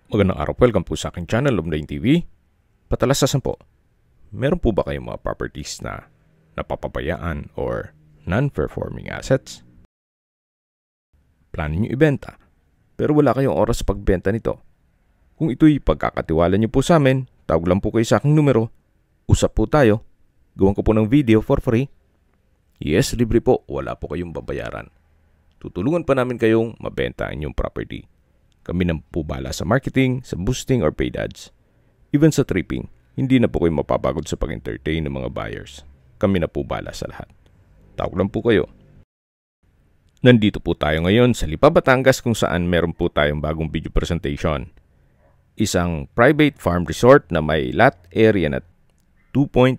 Magandang araw po, welcome po sa aking channel, Lumdain TV. Patalasasan po, meron po ba kayong mga properties na napapabayaan or non-performing assets? Plano nyo ibenta, pero wala kayong oras sa pagbenta nito. Kung ito'y pagkakatiwala nyo po sa amin, tawag lang po kayo sa aking numero, usap po tayo, gawan ko po ng video for free. Yes, libre po, wala po kayong babayaran. Tutulungan pa namin kayong mabenta ang inyong property. Kami na po bala sa marketing, sa boosting or paid ads. Even sa tripping, hindi na po kayo mapapagod sa pag-entertain ng mga buyers. Kami na po bala sa lahat. Tawag lang po kayo. Nandito po tayo ngayon sa Lipa, Batangas kung saan meron po tayong bagong video presentation. Isang private farm resort na may lot area na 2.7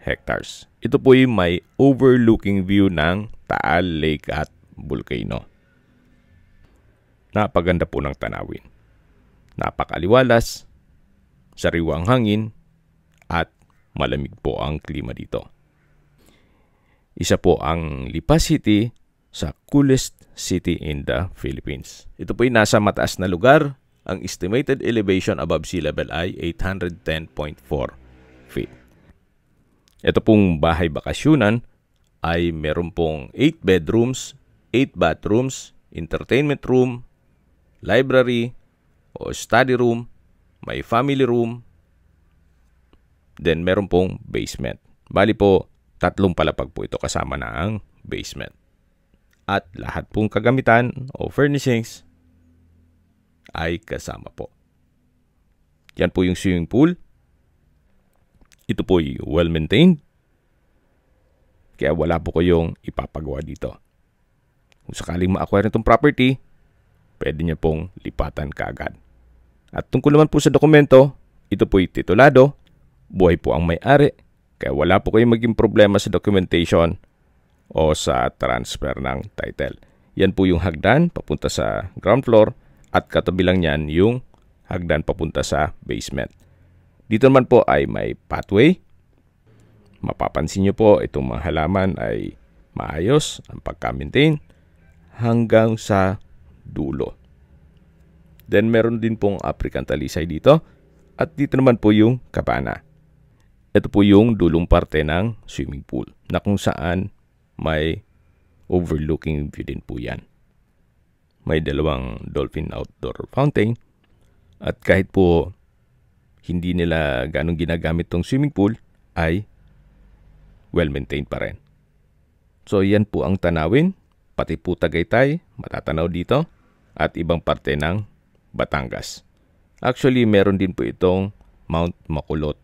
hectares. Ito po yung may overlooking view ng Taal Lake at Volcano. Napaganda po ng tanawin. Napakaliwalas, sariwang hangin, at malamig po ang klima dito. Isa po ang Lipa City sa coolest city in the Philippines. Ito po ay nasa mataas na lugar. Ang estimated elevation above sea level ay 810.4 feet. Ito pong bahay bakasyunan ay meron pong 8 bedrooms, 8 bathrooms, entertainment room, library o study room, may family room, then meron pong basement. Bali po, 3 palapag po ito kasama na ang basement. At lahat pong kagamitan o furnishings ay kasama po. Yan po yung swimming pool. Ito po ay well-maintained. Kaya wala po kayong ipapagawa dito. Kung sakaling ma-acquire itong property, pwede niya pong lipatan kaagad. At tungkol naman po sa dokumento, ito po'y titulado, buhay po ang may-ari, kaya wala po kayong maging problema sa documentation o sa transfer ng title. Yan po yung hagdan papunta sa ground floor at katabi lang yan yung hagdan papunta sa basement. Dito naman po ay may pathway. Mapapansin nyo po itong mga halaman ay maayos ang pagka-maintain hanggang sa dulo. Then meron din pong African talisay dito at dito naman po yung kabana. Ito po yung dulong parte ng swimming pool na kung saan may overlooking view din po yan. May 2 dolphin outdoor fountain at kahit po hindi nila ganong ginagamit tong swimming pool ay well-maintained pa rin. So yan po ang tanawin, pati po Tagaytay, matatanaw dito. At ibang parte ng Batangas. Actually, meron din po itong Mount Makulot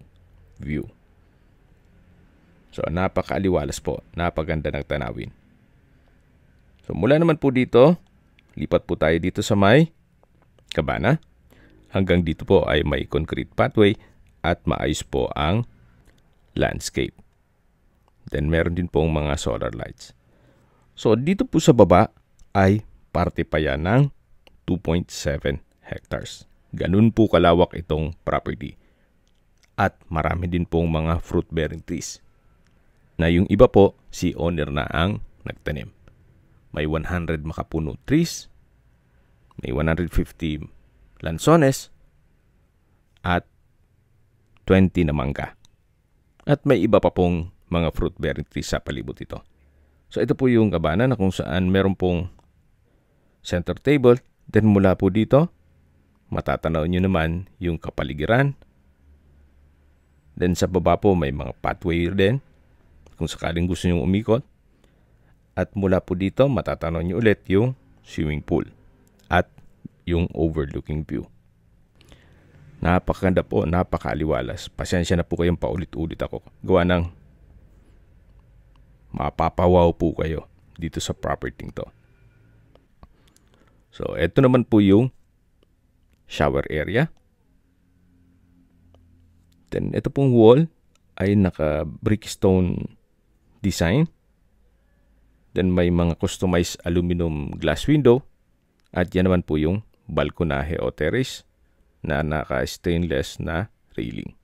view. So, napakaaliwalas po. Napaganda ng tanawin. So, mula naman po dito, lipat po tayo dito sa may kabana. Hanggang dito po ay may concrete pathway at maayos po ang landscape. Then, meron din pong mga solar lights. So, dito po sa baba ay parte pa yan ng 2.7 hectares. Ganun po kalawak itong property. At marami din pong mga fruit-bearing trees. Na yung iba po, si owner na ang nagtanim. May 100 makapuno trees, may 150 lansones, at 20 na mangga. At may iba pa pong mga fruit-bearing trees sa palibot ito. So ito po yung kabana na kung saan meron pong center table. Then mula po dito, matatanaw nyo naman yung kapaligiran. Then sa baba po may mga pathway din kung sakaling gusto nyo umikot. At mula po dito, matatanaw nyo ulit yung swimming pool at yung overlooking view. Napakaganda po, napakaaliwalas. Pasensya na po kayong paulit-ulit ako. Gawa ng mapapawaw po kayo dito sa property to. So, ito naman po yung shower area. Then, ito pong wall ay naka-brickstone design. Then, may mga customized aluminum glass window. At yan naman po yung balkonahe o terrace na naka-stainless na railing.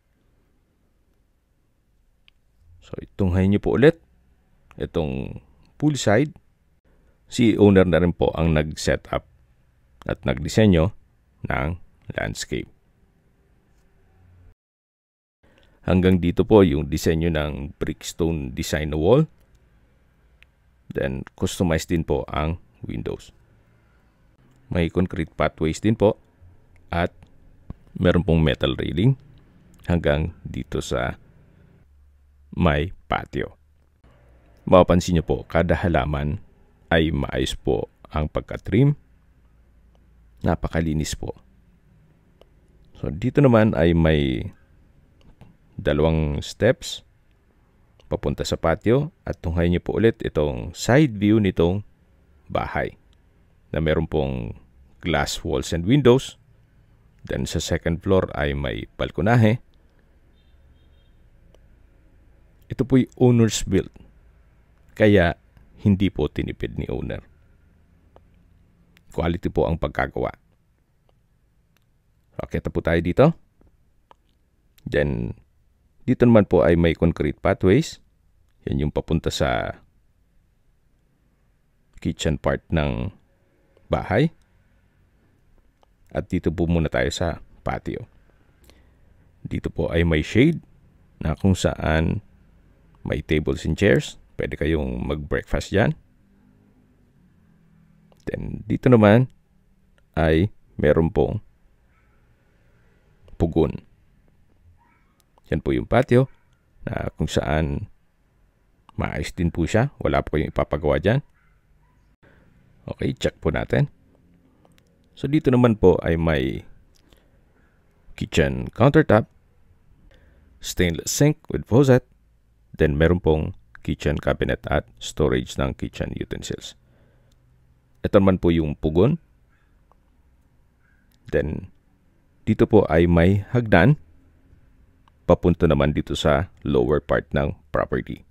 So, itunghayin nyo po ulit. Itong poolside. Si owner na rin po ang nag-set up at nagdisenyo ng landscape. Hanggang dito po yung disenyo ng brickstone design na wall. Then, customize din po ang windows. May concrete pathways din po at meron pong metal railing hanggang dito sa may patio. Mapapansin nyo po, kada halaman ay maayos po ang pagka-trim. Napakalinis po. So, dito naman ay may dalawang steps papunta sa patio at tunghayin nyo po ulit itong side view nitong bahay na meron pong glass walls and windows. Then sa second floor ay may balkonahe. Ito po'y owner's built, kaya hindi po tinipid ni owner. Quality po ang pagkagawa. Okay, po tayo dito. Then, dito naman po ay may concrete pathways. Yan yung papunta sa kitchen part ng bahay. At dito po muna tayo sa patio. Dito po ay may shade na kung saan may tables and chairs. Pwede kayong mag-breakfast dyan. Then, dito naman ay meron pong pugon. Yan po yung patio na kung saan maayos din po siya. Wala po kayong ipapagawa dyan. Okay, check po natin. So, dito naman po ay may kitchen countertop, stainless sink with faucet, then meron pong kitchen cabinet at storage ng kitchen utensils. Ito naman po yung pugon. Then, dito po ay may hagdan papunta naman dito sa lower part ng property.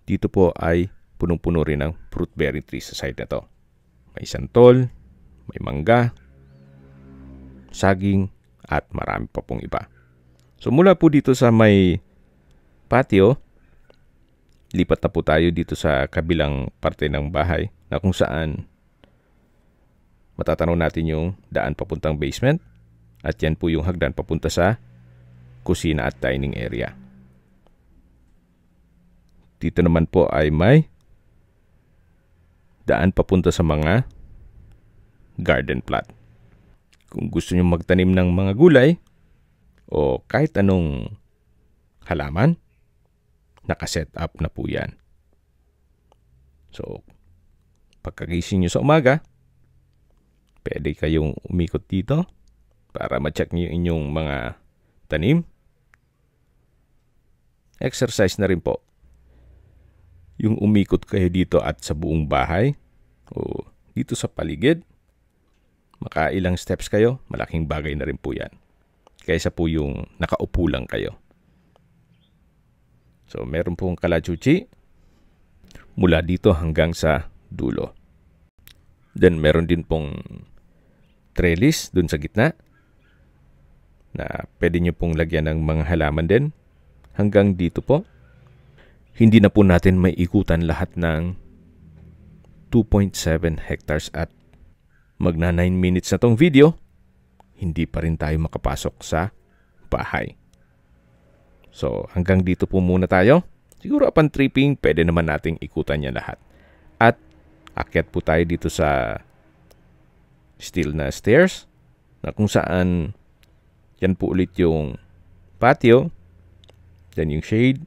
Dito po ay punong-puno rin ng fruit bearing tree sa side na to. May santol, may mangga, saging, at marami pa pong iba. So mula po dito sa may patio, lipat na po tayo dito sa kabilang parte ng bahay na kung saan matatanaw natin yung daan papuntang basement at yan po yung hagdan papunta sa kusina at dining area. Dito naman po ay may daan papunta sa mga garden plot. Kung gusto nyo magtanim ng mga gulay o kahit anong halaman, nakaset up na po yan. So, pagkagising nyo sa umaga, pwede kayong umikot dito para ma-check nyo yung inyong mga tanim. Exercise na rin po. Yung umikot kayo dito at sa buong bahay o dito sa paligid, makailang steps kayo, malaking bagay na rin po yan. Kaysa po yung nakaupo lang kayo. So, meron pong kalachuchi mula dito hanggang sa dulo. Then, meron din pong trellis dun sa gitna na pwede nyo pong lagyan ng mga halaman din hanggang dito po. Hindi na po natin may ikutan lahat ng 2.7 hectares at magna 9 minutes na tong video, hindi pa rin tayo makapasok sa bahay. So, hanggang dito po muna tayo. Siguro upon tripping, pwede naman nating ikutan niya lahat. At akyat po tayo dito sa steel na stairs na kung saan yan po ulit yung patio, then yung shade,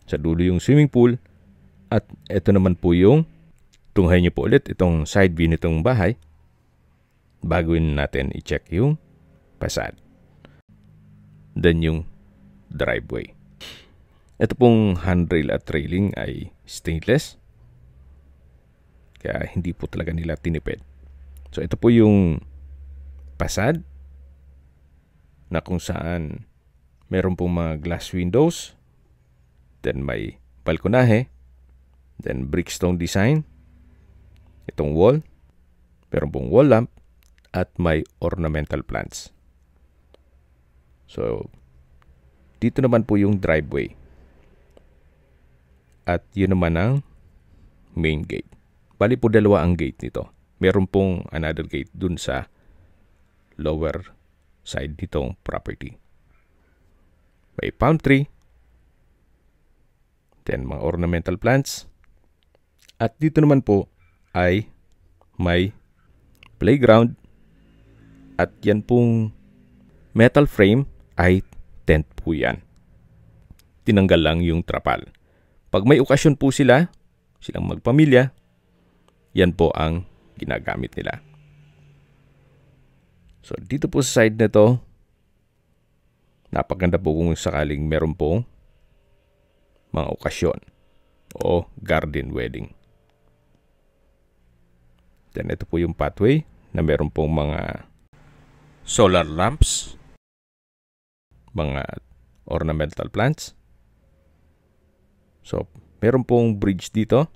sa dulo yung swimming pool, at ito naman po yung tunghay nyo po ulit itong side view nitong bahay bago natin i-check yung facade. Then yung driveway. Ito pong handrail at railing ay stainless. Kaya hindi po talaga nila tinipid. So ito po yung facade na kung saan meron pong mga glass windows. Then may balkonahe. Then brickstone design. Itong wall. Meron pong wall lamp. At may ornamental plants. So, dito naman po yung driveway. At yun naman ang main gate. Bali po dalawa ang gate nito. meron pong another gate dun sa lower side nitong property. May palm tree, then mga ornamental plants, at dito naman po ay may playground, at yan pong metal frame ay tent po yan. Tinanggal lang yung trapal. Pag may okasyon po silang magpamilya, yan po ang ginagamit nila. So, dito po sa side na to, napaganda po kung sakaling meron pong mga okasyon o garden wedding. Then, ito po yung pathway na meron pong mga solar lamps, mga ornamental plants. So, meron pong bridge dito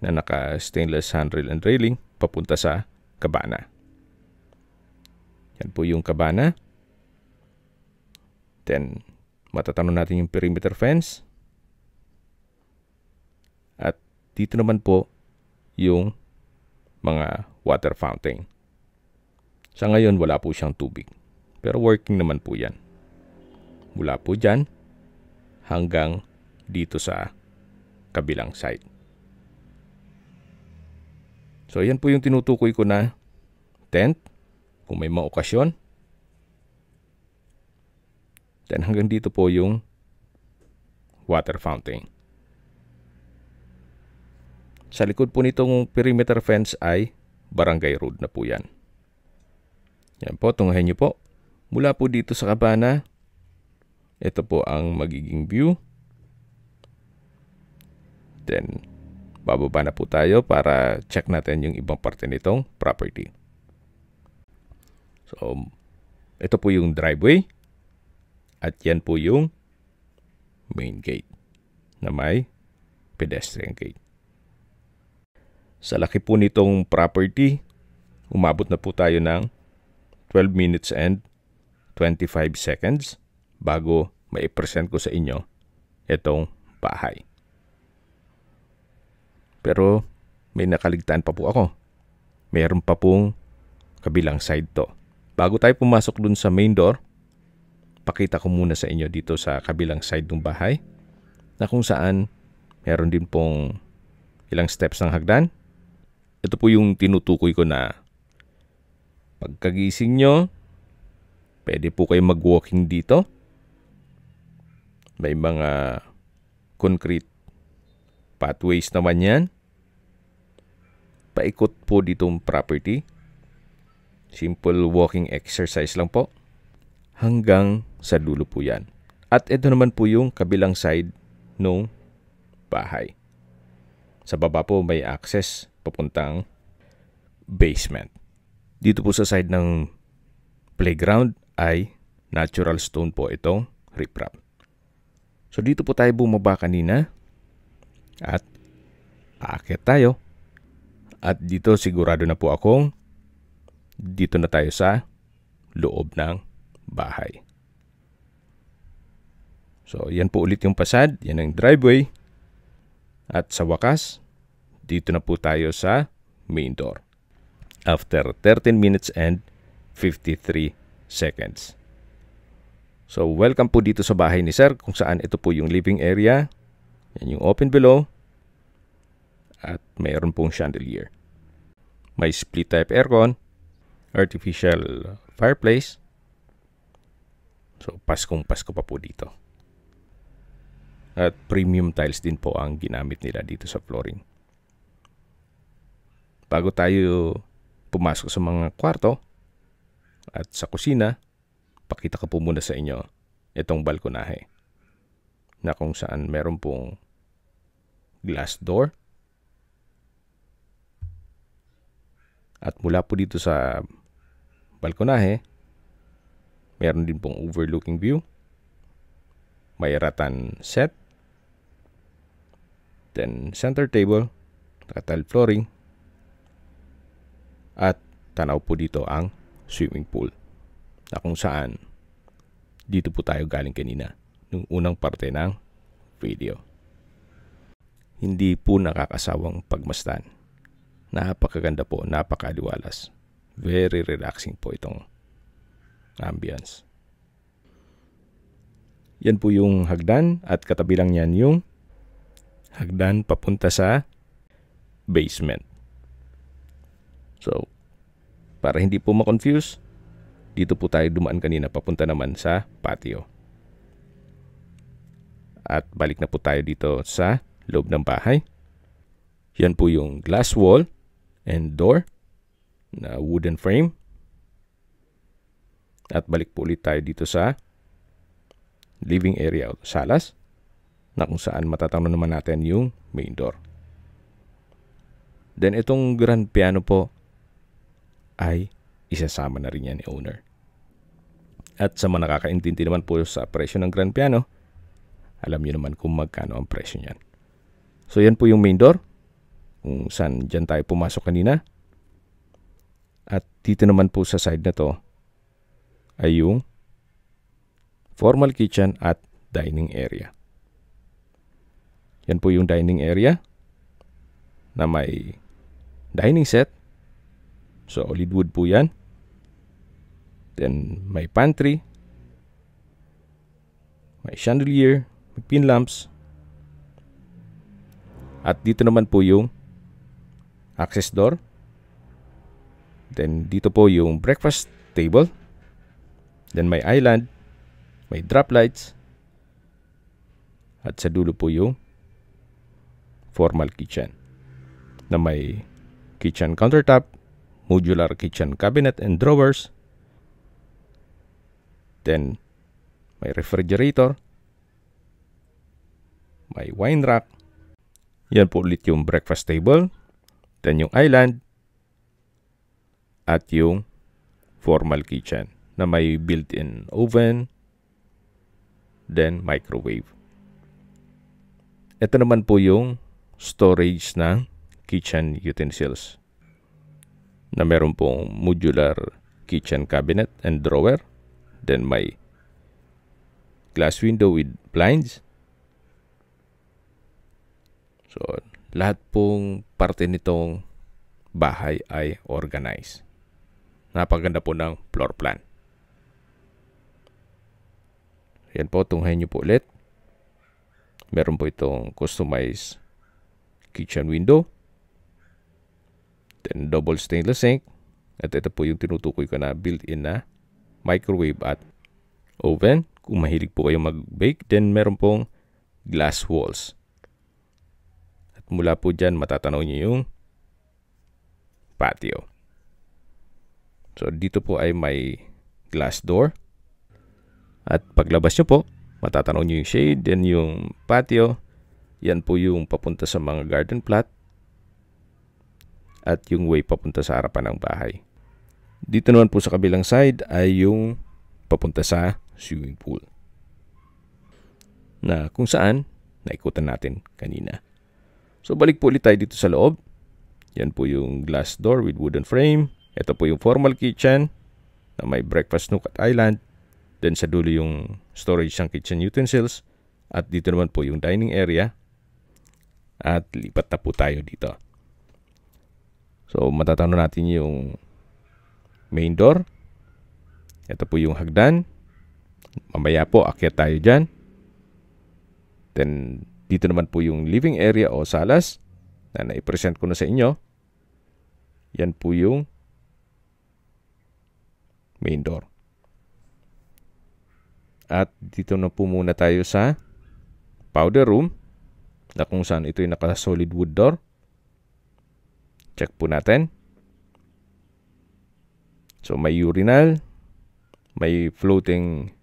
na naka-stainless handrail and railing papunta sa kabana. Yan po yung kabana. Then, matatanong natin yung perimeter fence. At dito naman po yung mga water fountain. Sa ngayon, wala po siyang tubig. Pero working naman po yan. Mula po dyan hanggang dito sa kabilang side. So, yan po yung tinutukoy ko na tent kung may mga okasyon. Then, hanggang dito po yung water fountain. Sa likod po nitong perimeter fence ay barangay road na po yan. Yan po, tunghayin nyo po. Mula po dito sa kabana, ito po ang magiging view. Then, bababa na po tayo para check natin yung ibang parte nitong property. So, ito po yung driveway. At yan po yung main gate na may pedestrian gate. Sa laki po nitong property, umabot na po tayo ng 12 minutes and 25 seconds bago ma-present ko sa inyo itong bahay. Pero may nakaligtaan pa po ako. Mayroon pa pong kabilang side to. Bago tayo pumasok dun sa main door, pakita ko muna sa inyo dito sa kabilang side ng bahay na kung saan meron din pong ilang steps ng hagdan. Ito po yung tinutukoy ko na pagkagising nyo, pwede po kayo mag-walking dito. May mga concrete pathways naman yan. Paikot po ditong property. Simple walking exercise lang po. Hanggang sa dulo po yan. At ito naman po yung kabilang side ng bahay. Sa baba po may access papuntang basement. Dito po sa side ng playground ay natural stone po itong riprap. So dito po tayo bumaba kanina at aakyat tayo. At dito sigurado na po akong dito na tayo sa loob ng bahay. So yan po ulit yung pasad, yan ang driveway. At sa wakas, dito na po tayo sa main door. After 13 minutes and 53 seconds. So, welcome po dito sa bahay ni Sir kung saan ito po yung living area. Yan yung open below. At mayroon pong chandelier. May split type aircon. Artificial fireplace. So, Paskong Pasko pa po dito. At premium tiles din po ang ginamit nila dito sa flooring. Bago tayo pumasok sa mga kwarto at sa kusina, pakita ko po muna sa inyo itong balkonahe na kung saan meron pong glass door. At mula po dito sa balkonahe, meron din pong overlooking view. May ratan set. Then center table, tile flooring. At tanaw po dito ang swimming pool na kung saan dito po tayo galing kanina nung unang parte ng video. Hindi po nakakasawang pagmasdan Napakaganda po, napakaliwalas. Very relaxing po itong ambience. Yan po yung hagdan at katabi lang yan yung hagdan papunta sa basement. So, para hindi po ma-confuse, dito po tayo dumaan kanina papunta naman sa patio. At balik na po tayo dito sa loob ng bahay. Yan po yung glass wall and door na wooden frame. At balik po ulit tayo dito sa living area o salas na kung saan matatanaw naman natin yung main door. Then itong grand piano po ay isasama na rin yan ni owner. At sa mga nakakaintindi naman po sa presyo ng grand piano, alam niyo naman kung magkano ang presyo niyan. So yan po yung main door kung saan dyan tayo pumasok kanina. At dito naman po sa side na to ay yung formal kitchen at dining area. Yan po yung dining area na may dining set. Solid wood po yan. Then may pantry, may chandelier, may pin lamps. At dito naman po yung access door. Then dito po yung breakfast table. Then may island, may drop lights. At sa dulo po yung formal kitchen na may kitchen countertop, modular kitchen cabinet and drawers. Then may refrigerator, may wine rack. Yan po ulit yung breakfast table. Then yung island at yung formal kitchen na may built-in oven, then microwave. Ito naman po yung storage ng kitchen utensils na meron pong modular kitchen cabinet and drawer. Then may glass window with blinds. So, lahat pong parte nitong bahay ay organized. Napaganda po ng floor plan. Yan po, tunghayin nyo po ulit. Meron po itong customized kitchen window. Then double stainless sink. At ito po yung tinutukoy ko na built-in na microwave at oven. Kung mahilig po kayo mag-bake, then meron pong glass walls. At mula po dyan, matatanaw nyo yung patio. So, dito po ay may glass door. At paglabas nyo po, matatanaw nyo yung shade, then yung patio. Yan po yung papunta sa mga garden plot. At yung way papunta sa harapan ng bahay. Dito naman po sa kabilang side ay yung papunta sa swimming pool. Na kung saan, naikutan natin kanina. So, balik po ulit tayo dito sa loob. Yan po yung glass door with wooden frame. Ito po yung formal kitchen na may breakfast nook at island. Then sa dulo yung storage ng kitchen utensils. At dito naman po yung dining area. At lipat na po tayo dito. So, matatanaw natin yung main door. Ito po yung hagdan. Mamaya po, akyat tayo dyan. Then, dito naman po yung living area o salas na naipresent ko na sa inyo. Yan po yung main door. At dito na po muna tayo sa powder room na kung saan ito yung naka-solid wood door. Check po natin. So, may urinal, may floating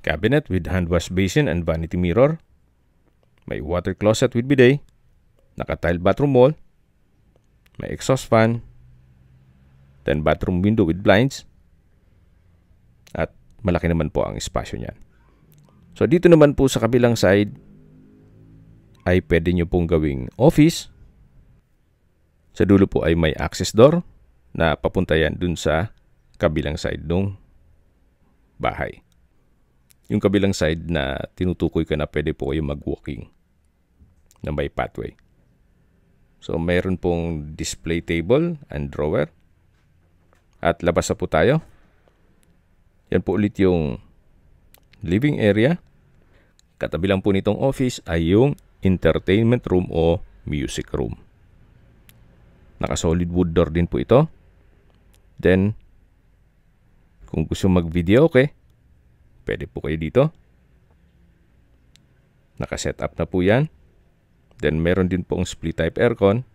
cabinet with hand wash basin and vanity mirror. May water closet with bidet, naka-tile bathroom wall, may exhaust fan, then bathroom window with blinds, at malaki naman po ang espasyo niyan. So, dito naman po sa kabilang side ay pwede nyo pong gawing office. Sa dulo po ay may access door na papunta yan dun sa kabilang side ng bahay. Yung kabilang side na tinutukoy ko na pwede po kayo mag-walking na may pathway. So, mayroon pong display table and drawer. At labas na po tayo. Yan po ulit yung living area. Katabi lang po nitong office ay yung entertainment room o music room. Naka-solid wood door din po ito. Then, kung gusto mag-video, okay, pwede po kayo dito. Naka-set up na po yan. Then, meron din pong split type aircon.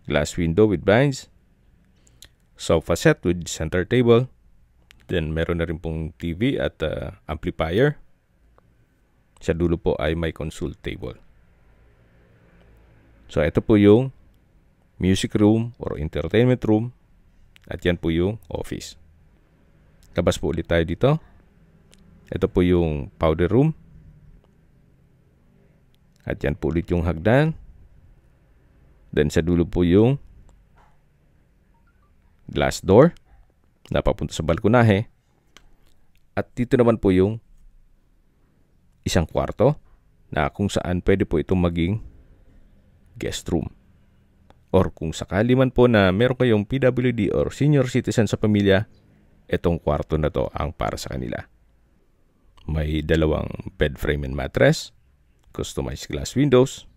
Glass window with blinds. Sofa set with center table. Then, meron na rin pong TV at amplifier. Sa dulo po ay may console table. So, ito po yung music room or entertainment room. At yan po yung office. Labas po ulit tayo dito. Ito po yung powder room. At yan po ulit yung hagdan. Then sa dulo po yung glass door na papunta sa balkonahe. At dito naman po yung isang kwarto na kung saan pwede po itong maging guest room. Or kung sakali man po na meron kayong PWD or senior citizen sa pamilya, itong kwarto na to ang para sa kanila. May dalawang bed frame and mattress, customized glass windows.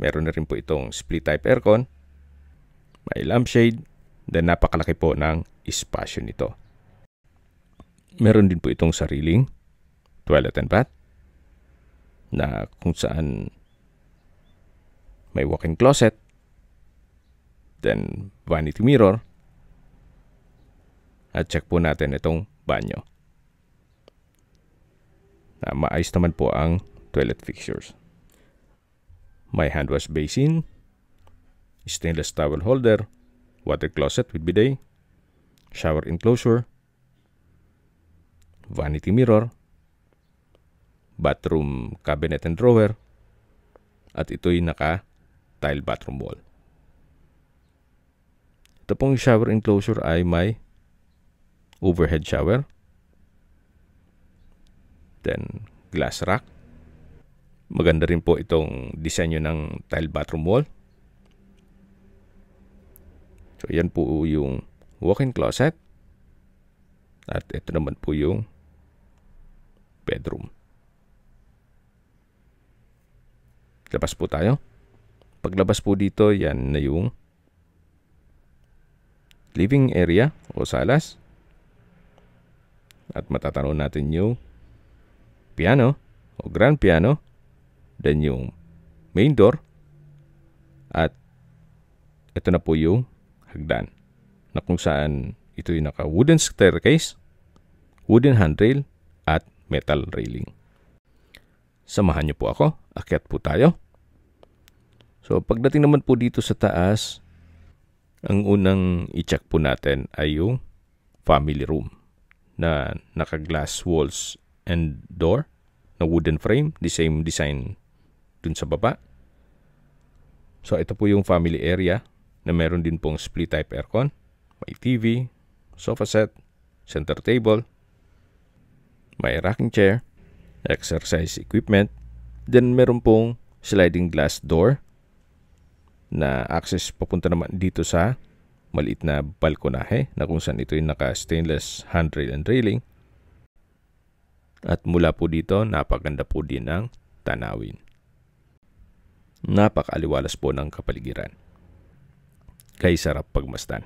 Meron na rin po itong split type aircon. May lampshade. Then napakalaki po ng espasyo nito. Meron din po itong sariling toilet and bath na kung saan may walk-in closet. Then vanity mirror. At check po natin itong banyo. Maayos naman po ang toilet fixtures. May hand wash basin, stainless towel holder, water closet with bidet, shower enclosure, vanity mirror, bathroom cabinet and drawer, at ito'y naka-tile bathroom wall. Ito pong shower enclosure ay may overhead shower, then glass rack. Maganda rin po itong disenyo ng tile bathroom wall. So yan po yung walk-in closet. At ito naman po yung bedroom. Labas po tayo. Paglabas po dito, yan na yung living area o salas. At matatanaw natin yung piano o grand piano, then yung main door, at ito na po yung hagdan na kung saan ito yung naka wooden staircase, wooden handrail at metal railing. Samahan niyo po ako, akyat po tayo. So pagdating naman po dito sa taas, ang unang i-check po natin ay yung family room na naka-glass walls and door na wooden frame, the same design dun sa baba. So ito po yung family area na meron din pong split type aircon, may TV, sofa set, center table, may rocking chair, exercise equipment, then meron pong sliding glass door na access papunta naman dito sa maliit na balkonahe na kung saan ito yung naka-stainless handrail and railing. At mula po dito, napaganda po din ang tanawin. Napakaaliwalas po ng kapaligiran. Kaya sarap pagmasdan.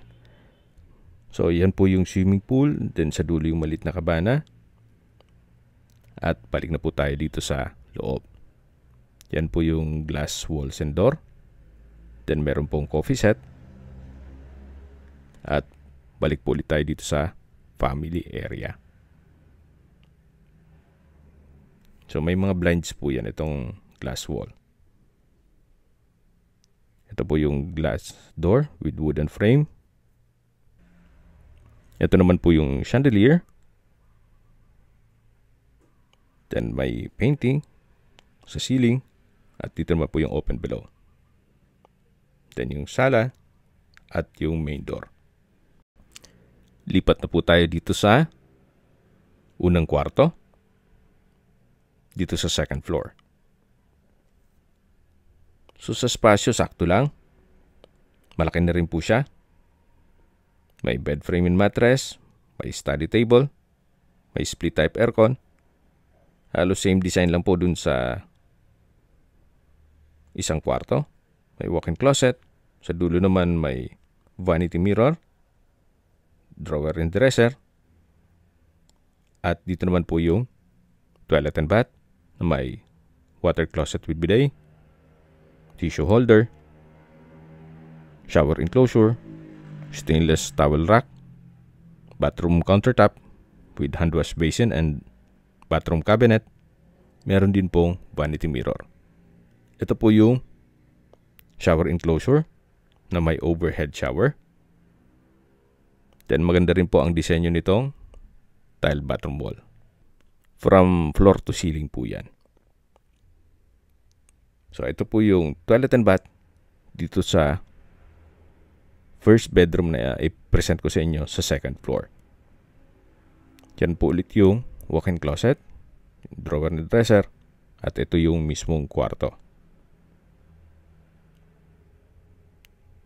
So, yan po yung swimming pool. Then sa dulo yung maliit na kabana. At balik na po tayo dito sa loob. Yan po yung glass walls and door. Then meron pong coffee set. At balik po ulit tayo dito sa family area. So may mga blinds po yan, itong glass wall. Ito po yung glass door with wooden frame. Ito naman po yung chandelier. Then may painting sa ceiling. At dito naman po yung open below. Then yung sala at yung main door. Lipat na po tayo dito sa unang kwarto. Dito sa second floor. So sa spasyo, sakto lang. Malaki na rin po siya. May bed frame and mattress, may study table, may split type aircon. Halos same design lang po dun sa isang kwarto. May walk-in closet. Sa dulo naman may vanity mirror, drawer and dresser. At dito naman po yung toilet and bath na may water closet with bidet, tissue holder, shower enclosure, stainless towel rack, bathroom countertop with hand wash basin and bathroom cabinet. Meron din pong vanity mirror. Ito po yung shower enclosure na may overhead shower. Then maganda rin po ang disenyo nitong tile bathroom wall. From floor to ceiling po yan. So ito po yung toilet and bath dito sa first bedroom na i-present ko sa inyo sa second floor. Yan po ulit yung walk-in closet, drawer and dresser, at ito yung mismong kwarto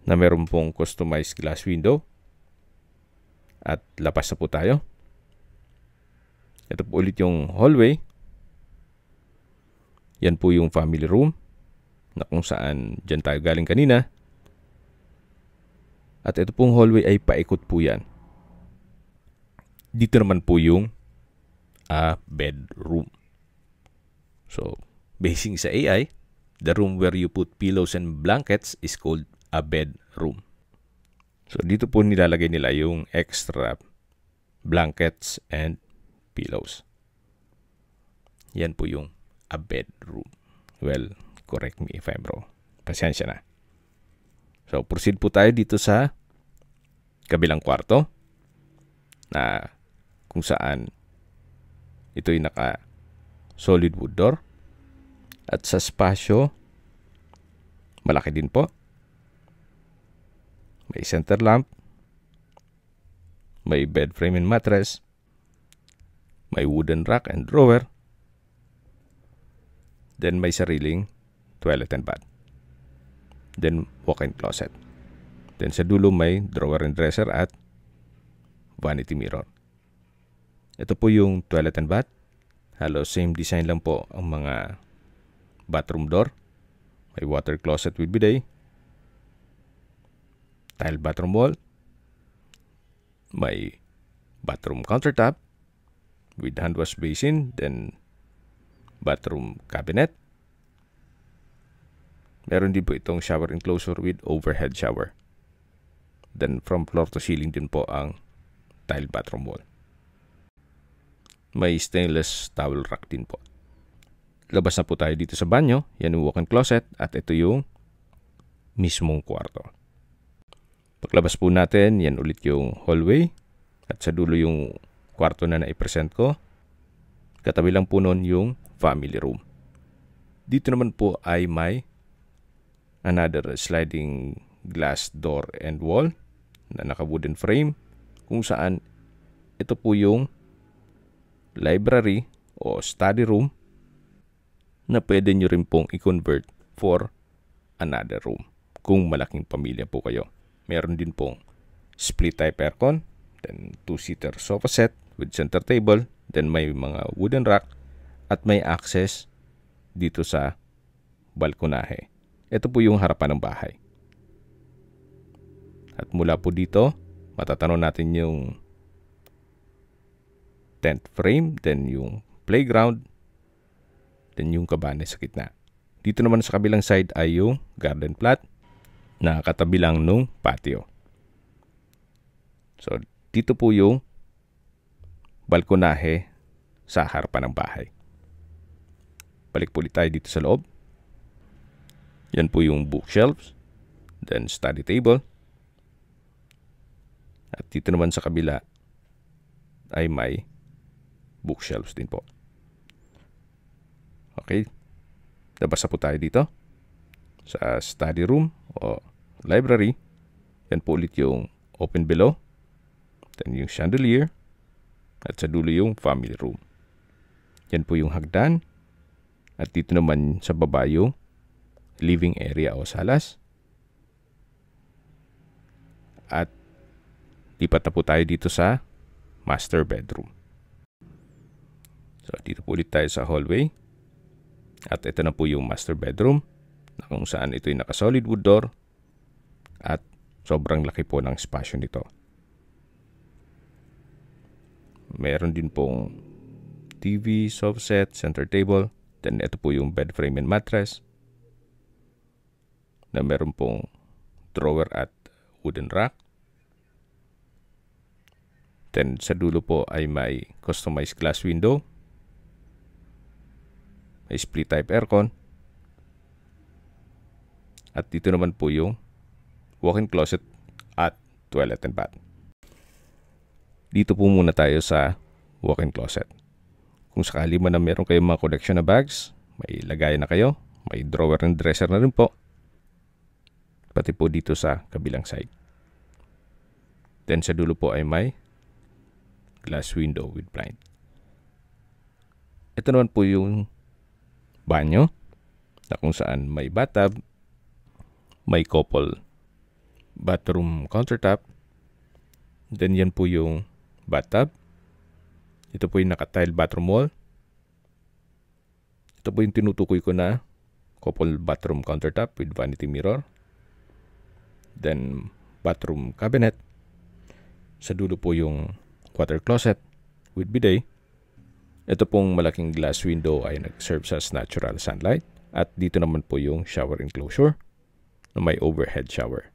na meron pong customized glass window. At labas na po tayo. Ito po ulit yung hallway. Yan po yung family room na kung saan dyan tayo galing kanina. At ito pong hallway ay paikot po yan. Dito naman po yung bedroom. So, basing sa AI, the room where you put pillows and blankets is called a bedroom. So, dito po nilalagay nila yung extra blankets and pillows. Yan po yung a bedroom. Well, correct me if I'm wrong. Pasensya na. So, proceed po tayo dito sa kabilang kwarto na kung saan ito'y naka solid wood door. At sa spasyo, malaki din po. May center lamp, may bed frame and mattress, may wooden rack and drawer, then may sariling toilet and bath, then walk-in closet. Then sa dulo may drawer and dresser at vanity mirror. Ito po yung toilet and bath. Halos same design lang po ang mga bathroom door. May water closet with bidet, tile bathroom wall, may bathroom countertop with hand wash basin, then bathroom cabinet. Meron din po itong shower enclosure with overhead shower. Then from floor to ceiling din po ang tile bathroom wall. May stainless towel rack din po. Labas na po tayo dito sa banyo. Yan yung walk-in closet at ito yung mismong kwarto. Paglabas po natin, yan ulit yung hallway at sa dulo yung kwarto na naipresent ko. Katabi lang po nun yung family room. Dito naman po ay may another sliding glass door and wall na naka-wooden frame kung saan ito po yung library o study room na pwede nyo rin pong i-convert for another room kung malaking pamilya po kayo. Meron din pong split type aircon, then 2-seater sofa set with center table, then may mga wooden rack at may access dito sa balkonahe. Ito po yung harapan ng bahay. At mula po dito, matatanaw natin yung tent frame, then yung playground, then yung kabane sa gitna. Dito naman sa kabilang side ay yung garden plot na katabi lang nung patio. So, dito po yung balkonahe sa harapan ng bahay. Balik po ulit tayo dito sa loob. Yan po yung bookshelves, then study table. At dito naman sa kabila ay may bookshelves din po. Okay. Labas na po tayo dito sa study room o library. Yan po ulit yung open below. Then yung chandelier. At sa dulo yung family room. Yan po yung hagdan. At dito naman sa baba yung living area o salas. At lipat na po tayo dito sa master bedroom. So dito po ulit tayo sa hallway. At ito na po yung master bedroom na kung saan ito yung naka-solid wood door at sobrang laki po ng spasyo nito. Meron din pong TV, sofa set, center table. Then ito po yung bed frame and mattress na meron pong drawer at wooden rack. Then sa dulo po ay may customized glass window. May split type aircon. At dito naman po yung walk-in closet at toilet and bath. Dito po muna tayo sa walk-in closet. Kung sakali man na meron kayong mga collection na bags, may lagayan na kayo. May drawer and dresser na rin po. Pati po dito sa kabilang side. Then sa dulo po ay may glass window with blind. Ito naman po yung banyo na kung saan may bathtub, may couple bathroom countertop. Then yan po yung bathtub. Ito po yung naka-tile bathroom wall. Ito po yung tinutukoy ko na couple bathroom countertop with vanity mirror. Then bathroom cabinet. Sa dulo po yung water closet with bidet. Ito pong malaking glass window ay nag-serve as natural sunlight. At dito naman po yung shower enclosure na may overhead shower.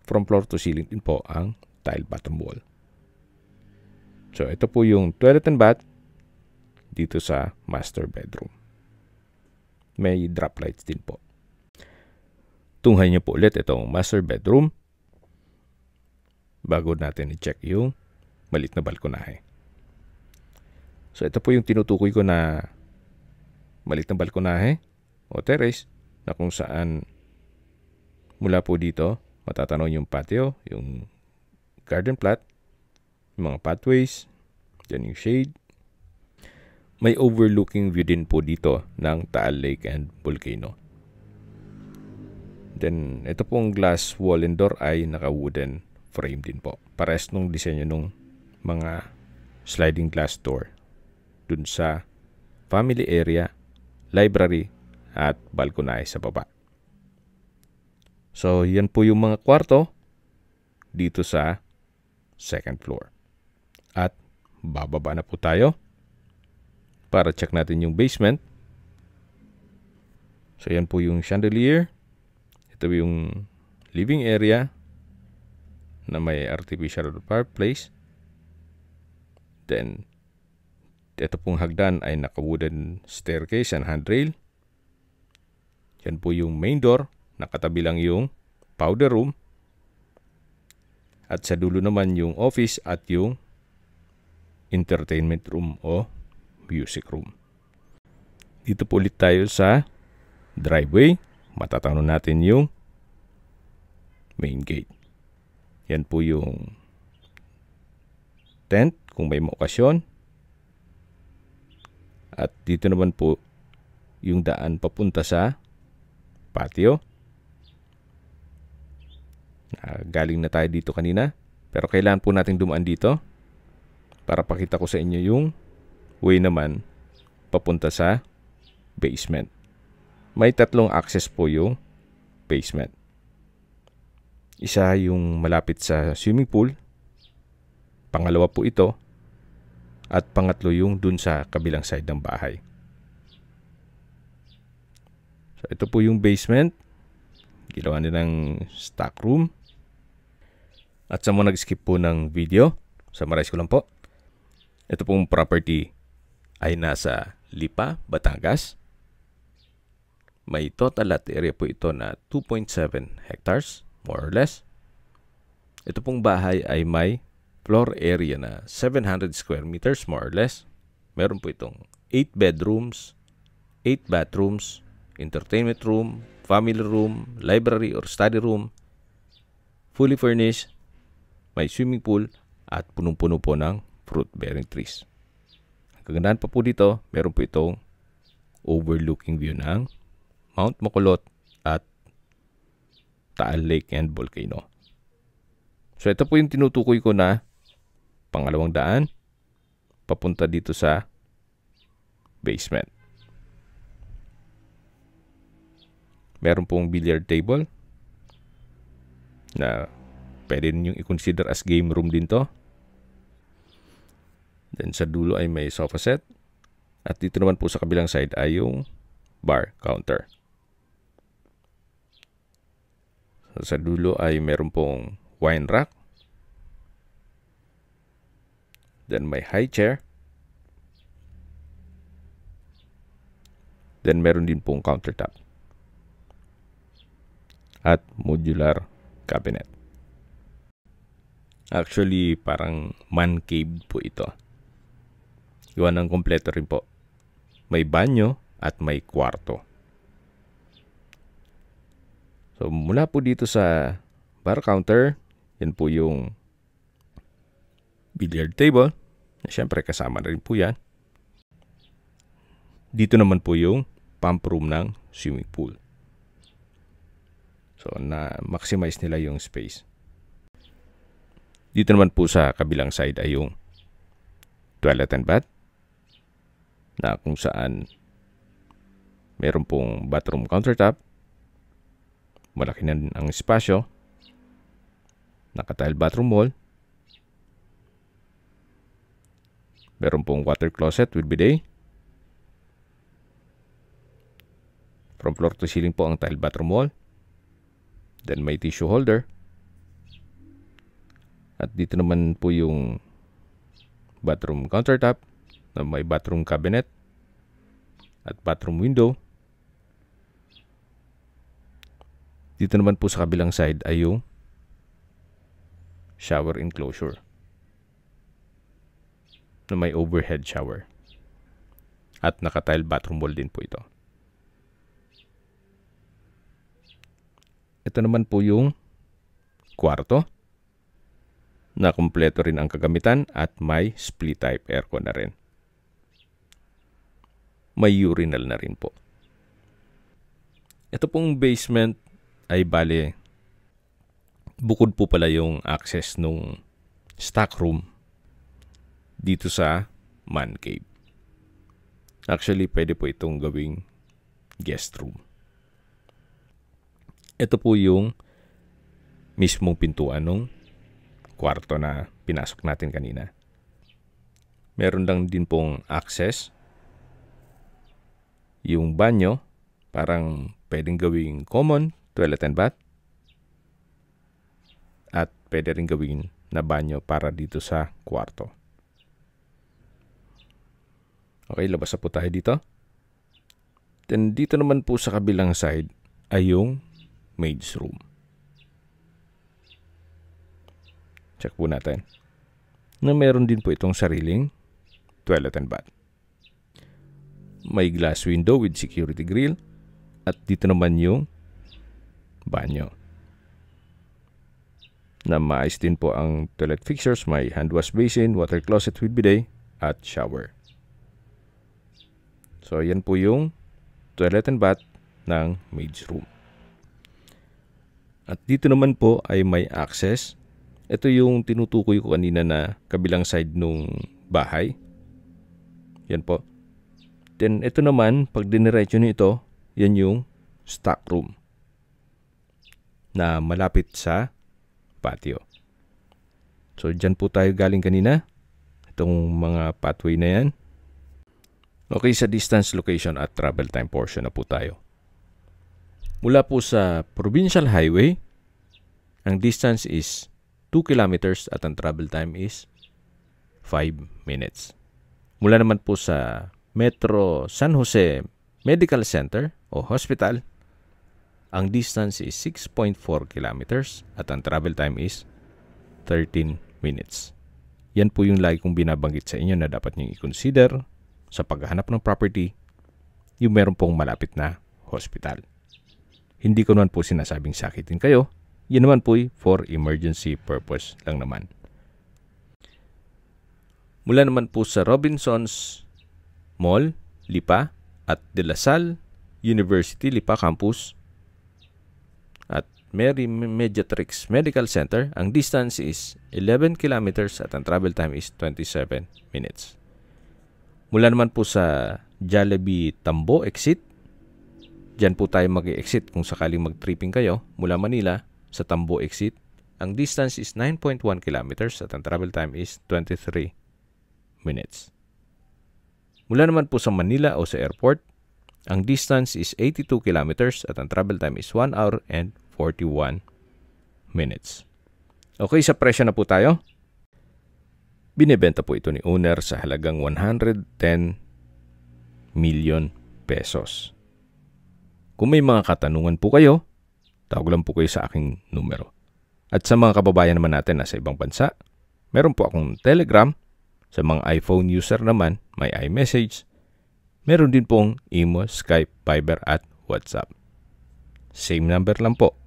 From floor to ceiling din po ang tile bathroom wall. So ito po yung toilet and bath dito sa master bedroom. May drop lights din po. Tunghayan niyo po ulit itong master bedroom bago natin i-check yung maliit na balkonahe. So ito po yung tinutukoy ko na maliit na balkonahe o terrace na kung saan mula po dito matatanaw yung patio, yung garden plot, yung mga pathways, then yung shade. May overlooking view din po dito ng Taal Lake and Volcano. Then ito pong glass wall and door ay naka-wooden frame din po. Parehas nung disenyo nung mga sliding glass door dun sa family area, library, at balkonahe sa baba. So, yan po yung mga kwarto dito sa second floor. At bababa na po tayo para check natin yung basement. So, yan po yung chandelier. Ito yung living area na may artificial fireplace. Then, ito pong hagdan ay naka-wooden staircase and handrail. Yan po yung main door. Nakatabi lang yung powder room. At sa dulo naman yung office at yung entertainment room o music room. Dito po ulit tayo sa driveway. Matatanaw natin yung main gate. Yan po yung tent kung may okasyon. At dito naman po yung daan papunta sa patio. Galing na tayo dito kanina. Pero kailangan po natin dumaan dito para pakita ko sa inyo yung way naman papunta sa basement. May tatlong access po yung basement. Isa yung malapit sa swimming pool. Pangalawa po ito. At pangatlo yung dun sa kabilang side ng bahay. So ito po yung basement. Ginawa nilang stock room. At sa mga nag-skip po ng video, summarize ko lang po. Ito pong property ay nasa Lipa, Batangas. May total lot area po ito na 2.7 hectares, more or less. Ito pong bahay ay may floor area na 700 square meters, more or less. Meron po itong 8 bedrooms, 8 bathrooms, entertainment room, family room, library or study room, fully furnished, may swimming pool, at punong-puno po ng fruit-bearing trees. Ang kagandahan pa po dito, meron po itong overlooking view ng Mount Makulot at Taal Lake and Volcano. So ito po yung tinutukoy ko na pangalawang daan papunta dito sa basement. Meron pong billiard table na pwede ninyong i-consider as game room din to. Then sa dulo ay may sofa set. At dito naman po sa kabilang side ay yung bar counter. So, sa dulo ay meron pong wine rack. Then may high chair. Then meron din pong countertop. At modular cabinet. Actually, parang man cave po ito. Iwan ng kompleto rin po. May banyo at may kwarto. So, mula po dito sa bar counter, yan po yung billiard table. Siyempre, kasama na rin po yan. Dito naman po yung pump room ng swimming pool. So, na-maximize nila yung space. Dito naman po sa kabilang side ay yung toilet and bath na kung saan meron pong bathroom countertop. Malaki na ang espasyo. Naka-tile bathroom wall. Meron pong water closet with bidet. From floor to ceiling po ang tile bathroom wall. Then may tissue holder. At dito naman po yung bathroom countertop na may bathroom cabinet at bathroom window. Dito naman po sa kabilang side ay yung shower enclosure na may overhead shower. At naka-tile bathroom wall din po ito. Ito naman po yung kwarto na kumpleto rin ang kagamitan at may split type aircon na rin. May urinal na rin po. Ito pong basement ay bale, bukod po pala yung access nung stock room dito sa man cave. Actually, pwede po itong gawing guest room. Ito po yung mismong pintuan ng kwarto na pinasok natin kanina. Meron lang din pong access. Yung banyo, parang pwedeng gawing common toilet and bath. At pwede rin gawing na banyo para dito sa kwarto. Okay, labas na po tayo dito. Then dito naman po sa kabilang side ay yung maid's room. Check po natin. Na meron din po itong sariling toilet and bath. May glass window with security grill. At dito naman yung banyo. Na maayos din po ang toilet fixtures. May hand wash basin, water closet with bidet, at shower. So, yan po yung toilet and bath ng maid's room. At dito naman po ay may access. Ito yung tinutukoy ko kanina na kabilang side nung bahay. Yan po. Then ito naman, pag diniretso nyo ito, yan yung stock room na malapit sa patio. So dyan po tayo galing kanina. Itong mga pathway na yan. Okay, sa distance, location at travel time portion na po tayo. Mula po sa Provincial Highway, ang distance is 2 kilometers at ang travel time is 5 minutes. Mula naman po sa Metro San Jose Medical Center o Hospital, ang distance is 6.4 kilometers at ang travel time is 13 minutes. Yan po yung lagi kong binabanggit sa inyo na dapat nyo i-consider sa paghahanap ng property, yung meron pong malapit na hospital. Hindi ko naman po sinasabing sakitin kayo. Yan naman po for emergency purpose lang naman. Mula naman po sa Robinsons Mall, Lipa at De La Salle, University Lipa Campus at Mary Mediatrix Medical Center. Ang distance is 11 kilometers at ang travel time is 27 minutes. Mula naman po sa Jollibee Tambo exit, dyan po tayo mag-exit kung sakaling mag-tripping kayo mula Manila sa Tambo exit. Ang distance is 9.1 kilometers at ang travel time is 23 minutes. Mula naman po sa Manila o sa airport, ang distance is 82 kilometers at ang travel time is 1 hour and 41 minutes. Okay, sa presyo na po tayo. Binibenta po ito ni owner sa halagang 110 million pesos. Kung may mga katanungan po kayo, tawag lang po kayo sa aking numero. At sa mga kababayan naman natin na sa ibang bansa, meron po akong Telegram. Sa mga iPhone user naman, may iMessage. Meron din pong Imo, Skype, Viber at WhatsApp. Same number lang po.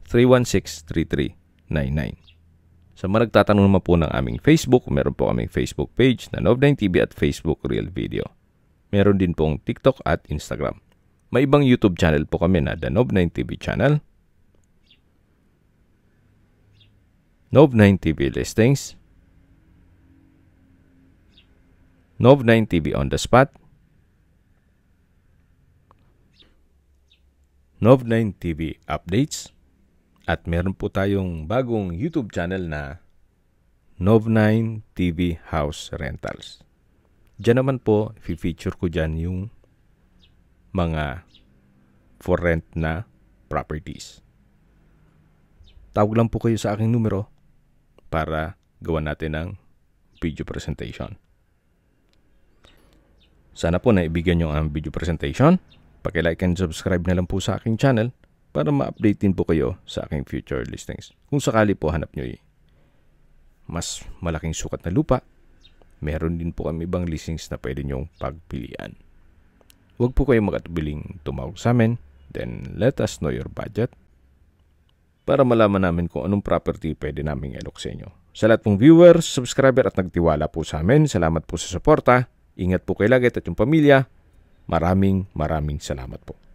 0917-316-3399. Sa mga nagtatanong naman po ng aming Facebook, meron po kaming Facebook page na Nov9TV at Facebook Real Video. Meron din pong TikTok at Instagram. May ibang YouTube channel po kami na The Nov9TV channel, Nov9TV Listings, Nov9TV On The Spot, Nov9TV Updates, at meron po tayong bagong YouTube channel na Nov9TV House Rentals. Diyan naman po, i-feature ko dyan yung mga for rent na properties. Tawag lang po kayo sa aking numero para gawa natin ng video presentation. Sana po naibigyan nyo ang video presentation. Paki-like and subscribe na lang po sa aking channel para ma-update din po kayo sa aking future listings. Kung sakali po hanap nyo mas malaking sukat na lupa, meron din po kami ibang listings na pwede nyong pagpilian. Huwag po kayo mag-atubiling tumawag sa amin, then let us know your budget para malaman namin kung anong property pwede naming i-alok sa inyo. Sa lahat pong viewers, subscriber at nagtiwala po sa amin, salamat po sa suporta. Ingat po kayo lagi at yung pamilya. Maraming salamat po.